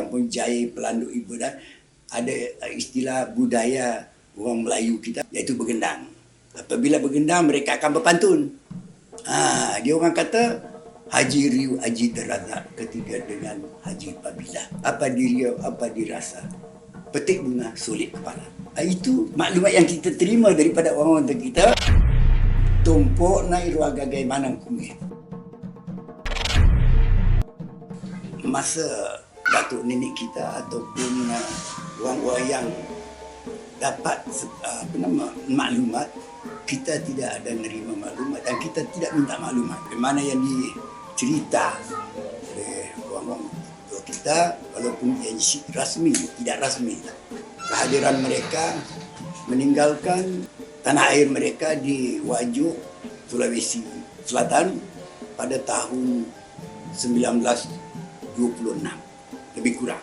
Kampung Jaya, Pelanduk Ibu dan ada istilah budaya orang Melayu kita iaitu bergendang. Apabila bergendang mereka akan berpantun. Dia orang kata Haji Riu Haji Terazak ketiga dengan Haji Pabila. Apa diriau, apa dirasa. Petik bunga sulit kepala. Itu maklumat yang kita terima daripada orang-orang kita. Tumpuk naik ruang gagai manang kumih. Masa datuk nenek kita ataupun orang-orang yang dapat maklumat, kita tidak ada menerima maklumat dan kita tidak minta maklumat. Bagaimana yang dicerita oleh orang-orang tua kita, walaupun yang rasmi, tidak rasmi, kehadiran mereka meninggalkan tanah air mereka di Wajuk, Sulawesi Selatan pada tahun 1926, lebih kurang.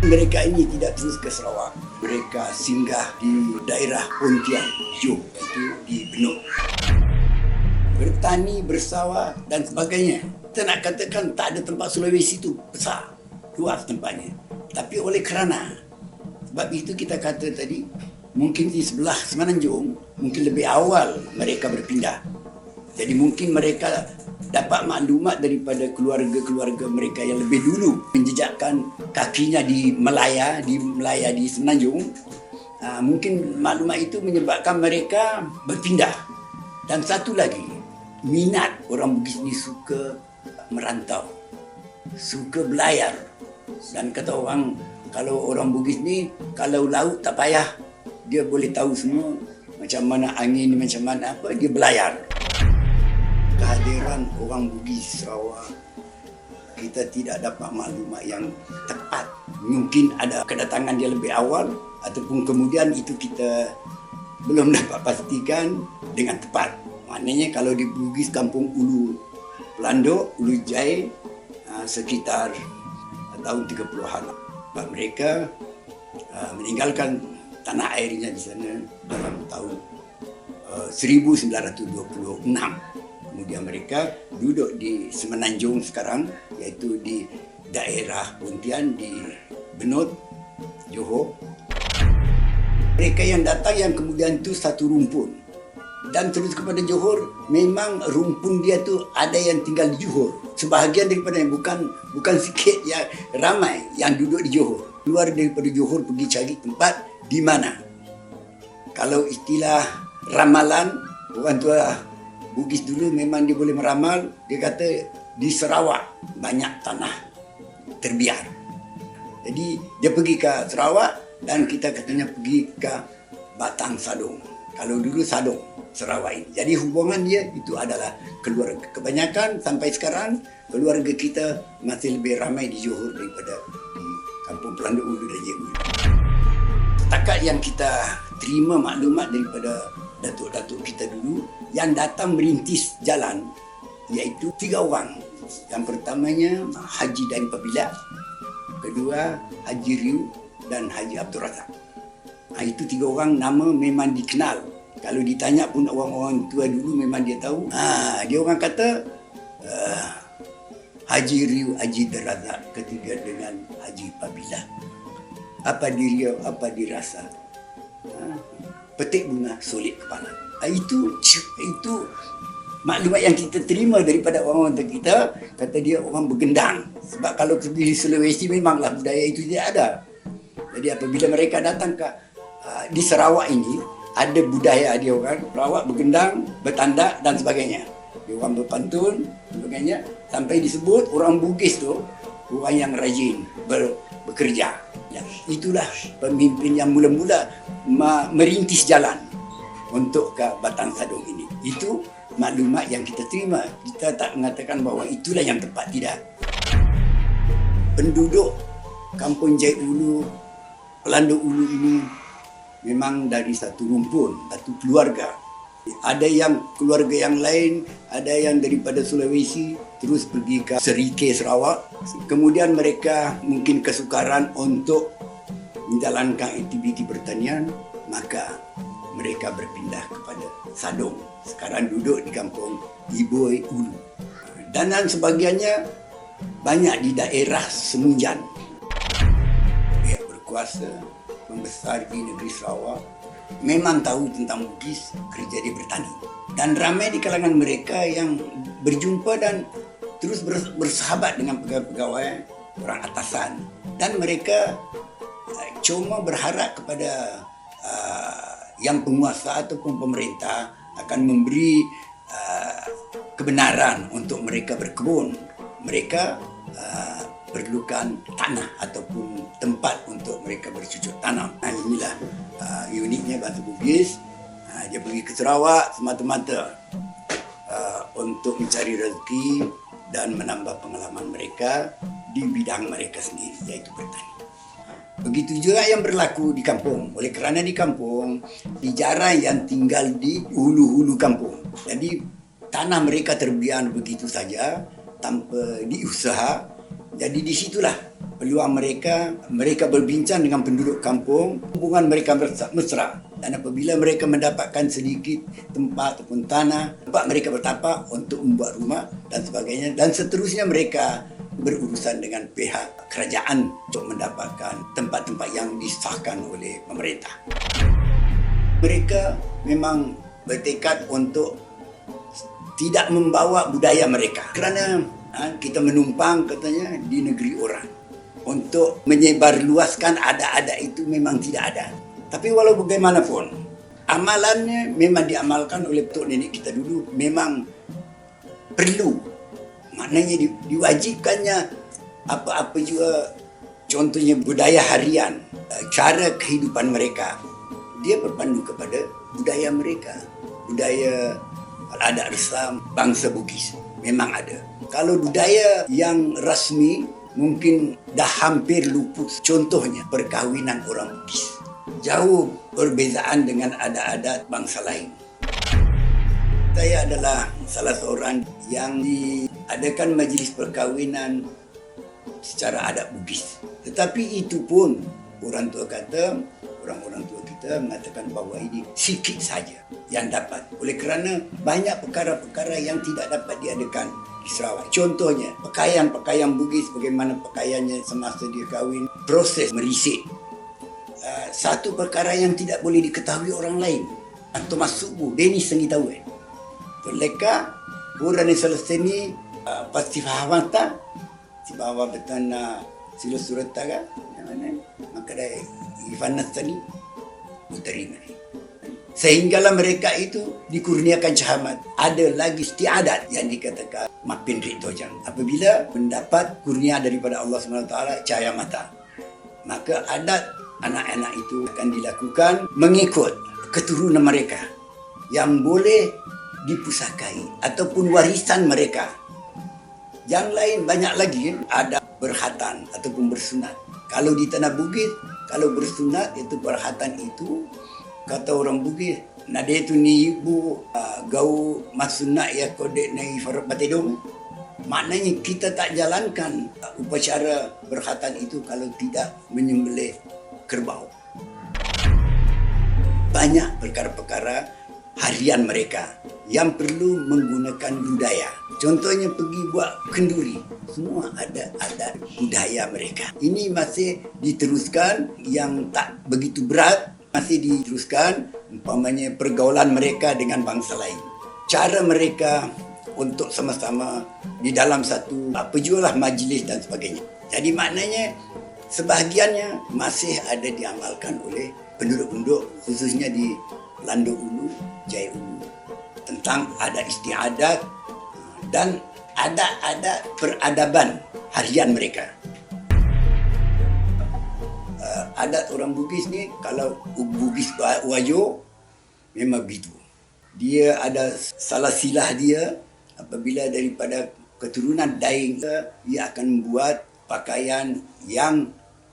Mereka ini tidak terus ke Sarawak. Mereka singgah di daerah Pontian, Johor, itu di Benut. Bertani, bersawah dan sebagainya. Kita nak katakan tak ada tempat Sulawesi itu besar, luas tempatnya. Tapi oleh kerana, sebab itu kita kata tadi, mungkin di sebelah Semenanjung, mungkin lebih awal mereka berpindah. Jadi mungkin mereka dapat maklumat daripada keluarga-keluarga mereka yang lebih dulu menjejakkan kakinya di Melaya di Semenanjung. Mungkin maklumat itu menyebabkan mereka berpindah. Dan satu lagi, minat orang Bugis ni suka merantau, suka belayar. Dan kata orang, kalau orang Bugis ni, kalau laut tak payah, dia boleh tahu semua macam mana angin, macam mana apa, dia belayar. Kehadiran orang Bugis Sarawak, kita tidak dapat maklumat yang tepat. Mungkin ada kedatangan dia lebih awal ataupun kemudian itu kita belum dapat pastikan dengan tepat. Maknanya kalau di Bugis Kampung Ulu Pelanduk, Ulu Jaya, sekitar tahun 30-an. Mereka meninggalkan tanah airnya di sana dalam tahun 1926. Kemudian mereka duduk di Semenanjung sekarang, iaitu di daerah Pontian, di Benut, Johor. Mereka yang datang yang kemudian tu satu rumpun. Dan terus kepada Johor, memang rumpun dia tu ada yang tinggal di Johor. Sebahagian daripada yang bukan sikit yang ramai yang duduk di Johor. Keluar daripada Johor pergi cari tempat di mana. Kalau istilah ramalan, orang tua Bugis dulu memang dia boleh meramal. Dia kata di Sarawak banyak tanah terbiar. Jadi dia pergi ke Sarawak dan kita katanya pergi ke Batang Sadong. Kalau dulu Sadong, Sarawak ini. Jadi hubungan dia itu adalah keluarga. Kebanyakan sampai sekarang keluarga kita masih lebih ramai di Johor daripada di Kampung Pelanduk Ulu dan Jaya Ulu. Setakat yang kita terima maklumat daripada datuk-datuk kita dulu yang datang merintis jalan, iaitu 3 orang. Yang pertamanya Haji Dain Pabila, kedua Haji Riu dan Haji Abdul Razak. Itu 3 orang nama memang dikenal. Kalau ditanya pun orang-orang tua dulu memang dia tahu. Dia orang kata Haji Riu Haji Terazak ketiga dengan Haji Pabila. Apa diriau, apa dirasa. Petik bunga sulit kepala. Itu maklumat yang kita terima daripada orang-orang kita. Kata dia orang bergendang. Sebab kalau di Sulawesi memanglah budaya itu tidak ada. Jadi apabila mereka datang ke di Sarawak ini, ada budaya dia orang Sarawak bergendang, bertandak dan sebagainya. Dia orang berpantun sebagainya, sampai disebut orang Bugis tu orang yang rajin bekerja. Itulah pemimpin yang mula-mula merintis jalan untuk ke Batang Sadong ini. Itu maklumat yang kita terima. Kita tak mengatakan bahawa itulah yang tepat, tidak. Penduduk Kampung Jaya Ulu, Pelanduk Ulu ini memang dari satu rumpun, satu keluarga. Ada yang keluarga yang lain, ada yang daripada Sulawesi terus pergi ke Serike, Sarawak. Kemudian mereka mungkin kesukaran untuk menjalankan aktiviti pertanian, maka mereka berpindah kepada Sadong. Sekarang duduk di Kampung Iboi Ulu. Dan sebagiannya banyak di daerah Semunjan. berkuasa, membesar di negeri Sarawak, memang tahu tentang Bugis, kerja dia bertani. Dan ramai di kalangan mereka yang berjumpa dan terus bersahabat dengan pegawai-pegawai orang atasan. Dan mereka cuma berharap kepada yang penguasa ataupun pemerintah akan memberi kebenaran untuk mereka berkebun. Mereka perlukan tanah ataupun tempat untuk mereka bercucuk tanam. Inilah uniknya bangsa Bugis. Dia pergi ke Sarawak semata-mata untuk mencari rezeki dan menambah pengalaman mereka di bidang mereka sendiri, iaitu bertani. Begitu juga yang berlaku di kampung. Oleh kerana di kampung, jarang yang tinggal di hulu-hulu kampung. Jadi tanah mereka terbiar begitu saja tanpa diusaha. Jadi di situlah peluang mereka berbincang dengan penduduk kampung, hubungan mereka mesra. Dan apabila mereka mendapatkan sedikit tempat ataupun tanah, tempat mereka bertapak untuk membuat rumah dan sebagainya. Dan seterusnya mereka berurusan dengan pihak kerajaan untuk mendapatkan tempat-tempat yang disahkan oleh pemerintah. Mereka memang bertekad untuk tidak membawa budaya mereka kerana kita menumpang katanya di negeri orang. Untuk menyebarluaskan ada-ada itu memang tidak ada. Tapi walau bagaimanapun, amalannya memang diamalkan oleh tok nenek kita dulu, memang perlu. Maknanya diwajibkannya apa-apa juga, contohnya budaya harian, cara kehidupan mereka. Dia berpandu kepada budaya mereka. Budaya adat resam bangsa Bugis memang ada. Kalau budaya yang rasmi mungkin dah hampir luput. Contohnya perkahwinan orang Bugis. Jauh perbezaan dengan adat-adat bangsa lain. Saya adalah salah seorang yang diadakan majlis perkahwinan secara adat Bugis. Tetapi itu pun orang tua kita mengatakan bahawa ini sikit saja yang dapat. Oleh kerana banyak perkara-perkara yang tidak dapat diadakan di Sarawak. Contohnya, pakaian Bugis, bagaimana pakaiannya semasa dia kahwin, proses merisik. Satu perkara yang tidak boleh diketahui orang lain. Atau masuk dia ni sengi tahu. Mereka, orang yang selesai ni, pasti faham tak? Si bawa betul sila surat taga, maka dah Ivanas tadi, terima. Sehinggalah mereka itu dikurniakan cahamat. Ada lagi istiadat yang dikatakan Mapin Rik Tojang. Apabila mendapat kurnia daripada Allah SWT, cahaya mata, maka adat anak-anak itu akan dilakukan mengikut keturunan mereka yang boleh dipusakai ataupun warisan mereka. Yang lain banyak lagi ada berkhatan ataupun bersunat. Kalau di tanah Bugis, kalau bersunat itu berkhatan itu, kata orang Bugis, nade tu ni ibu gau masunat ya kode nai farat batedong. Maknanya kita tak jalankan upacara berkhatan itu kalau tidak menyembelih kerbau. Banyak perkara-perkara harian mereka yang perlu menggunakan budaya. Contohnya pergi buat kenduri. Semua ada adat budaya mereka. Ini masih diteruskan, yang tak begitu berat masih diteruskan, umpamanya pergaulan mereka dengan bangsa lain. Cara mereka untuk sama-sama di dalam satu jualah majlis dan sebagainya. Jadi maknanya sebahagiannya masih ada diamalkan oleh penduduk-penduduk khususnya di Landuk Ulu, Jaya Ulu, tentang adat istiadat dan adat-adat peradaban harian mereka. Adat orang Bugis ni, kalau Bugis Wajo memang begitu. Dia ada salah silah dia. Apabila daripada keturunan Daeng, dia akan membuat pakaian yang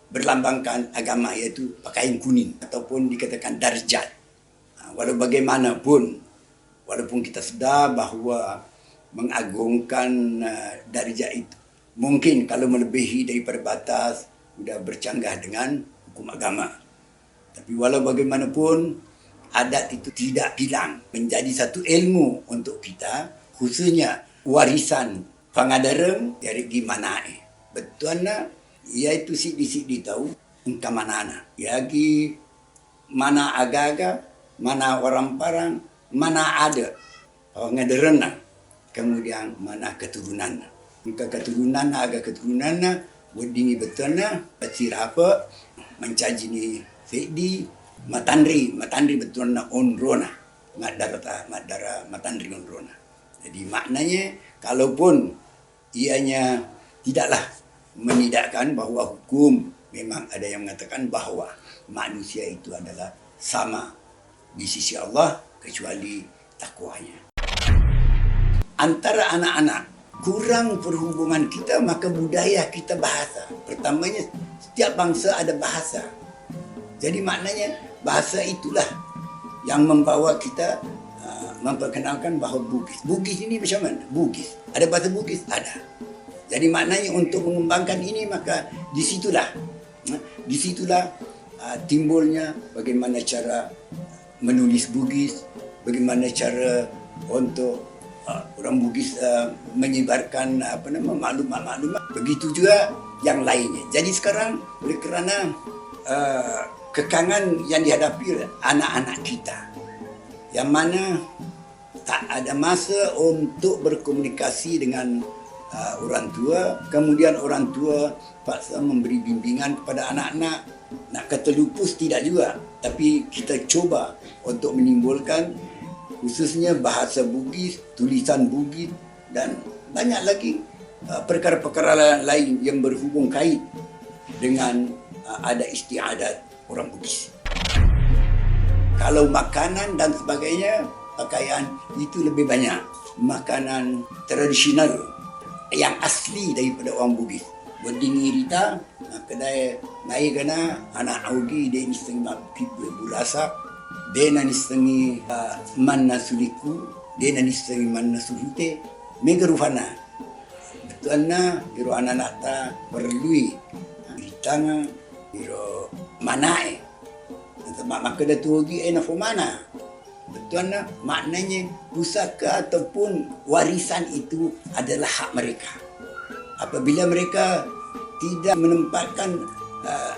berlambangkan agama, iaitu pakaian kuning ataupun dikatakan darjat. Walau bagaimanapun, walaupun kita sedar bahawa mengagungkan darjat itu mungkin kalau melebihi daripada batas sudah bercanggah dengan hukum agama. Tapi walau bagaimanapun, adat itu tidak hilang, menjadi satu ilmu untuk kita, khususnya warisan pangadareng dari gimana betul nak, iaitu sidi tahu engkau mana yagi mana aga-aga, mana orang parang, mana ada ngederena, kemudian mana keturunan. Engkau keturunan aga keturunan wedingi betulna sirapa mencaji ni Fedi matandri betulna onrona madara matandri onrona. Jadi maknanya kalaupun ianya tidaklah menidakkan bahawa hukum, memang ada yang mengatakan bahawa manusia itu adalah sama di sisi Allah kecuali takwanya. Antara anak-anak kurang perhubungan kita, maka budaya kita bahasa. Pertamanya setiap bangsa ada bahasa. Jadi maknanya bahasa itulah yang membawa kita memperkenalkan bahawa Bugis. Bugis ini macam mana? Bugis. Ada bahasa Bugis? Ada. Jadi maknanya untuk mengembangkan ini, maka disitulah timbulnya bagaimana cara menulis Bugis, bagaimana cara untuk orang Bugis menyebarkan maklumat-maklumat. Begitu juga yang lainnya. Jadi sekarang oleh kerana kekangan yang dihadapi anak-anak kita, yang mana tak ada masa untuk berkomunikasi dengan orang tua, kemudian orang tua paksa memberi bimbingan kepada anak-anak. Nak kata lupus tidak juga, tapi kita cuba untuk menimbulkan khususnya bahasa Bugis, tulisan Bugis dan banyak lagi perkara-perkara lain yang berhubung kait dengan adat istiadat orang Bugis. Kalau makanan dan sebagainya, pakaian itu lebih banyak makanan tradisional yang asli daripada orang Bugis. Berdingi rita, kedai naik kena anak augi dia ni setengah pipu bulasa, dia ni setengah mana suliku, dia ni setengah mana sulite, mega rufana. Betul na, biro anak ta perlui, ritanga, biro manae. Maka dah tu lagi na mana. Betul na, maknanya pusaka ataupun warisan itu adalah hak mereka. Apabila mereka tidak menempatkan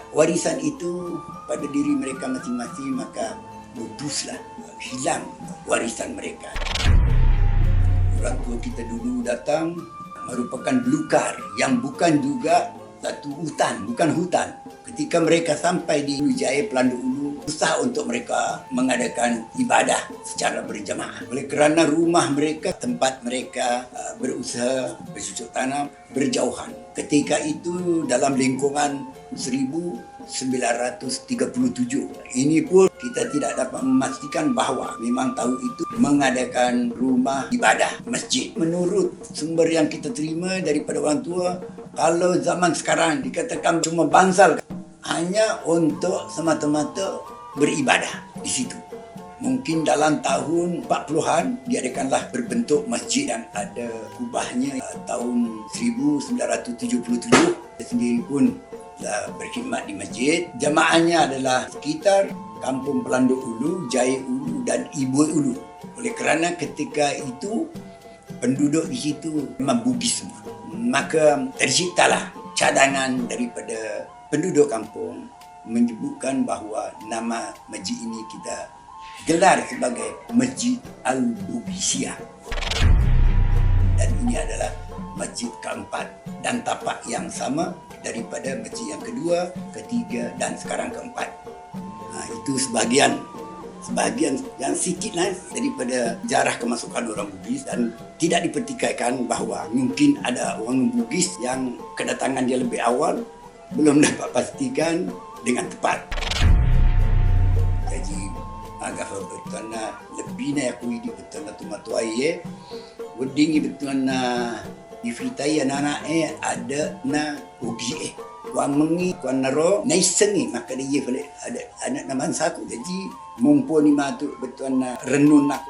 warisan itu pada diri mereka masing-masing, maka putuslah, hilang warisan mereka. Orang tua kita dulu datang merupakan belukar yang bukan juga satu hutan, bukan hutan. Ketika mereka sampai di Jaya Pelandu Ulu, susah untuk mereka mengadakan ibadah secara berjamaah. Oleh kerana rumah mereka, tempat mereka berusaha bercocok tanam berjauhan. Ketika itu dalam lingkungan 1937. Ini pun kita tidak dapat memastikan bahawa memang tahu itu mengadakan rumah ibadah, masjid. Menurut sumber yang kita terima daripada orang tua, kalau zaman sekarang dikatakan cuma bangsal, hanya untuk semata-mata beribadah di situ. Mungkin dalam tahun 40-an diadakanlah berbentuk masjid yang ada kubahnya tahun 1977. Saya sendiri pun berkhidmat di masjid. Jamaahnya adalah sekitar Kampung Pelandu Ulu, Jaya Ulu dan Ibu Ulu. Oleh kerana ketika itu penduduk di situ memang Bugis semua. Maka terciptalah cadangan daripada penduduk kampung menyebutkan bahawa nama masjid ini kita gelar sebagai Masjid Al-Bugisia. Dan ini adalah masjid keempat dan tapak yang sama daripada masjid yang kedua, ketiga dan sekarang keempat. Itu sebahagian yang sikitlah daripada jarah kemasukan orang Bugis, dan tidak dipertikaikan bahawa mungkin ada orang Bugis yang kedatangan dia lebih awal, belum dapat pastikan dengan tepat. Jadi agak betul na lebih na aku ini betul na tumatu aye, wedingi betul na difitai anak ada na ugi kuan mengi kuan naro naisengi, maka dia boleh ada anak nama saku. Jadi mumpuni matu betul na renun nak.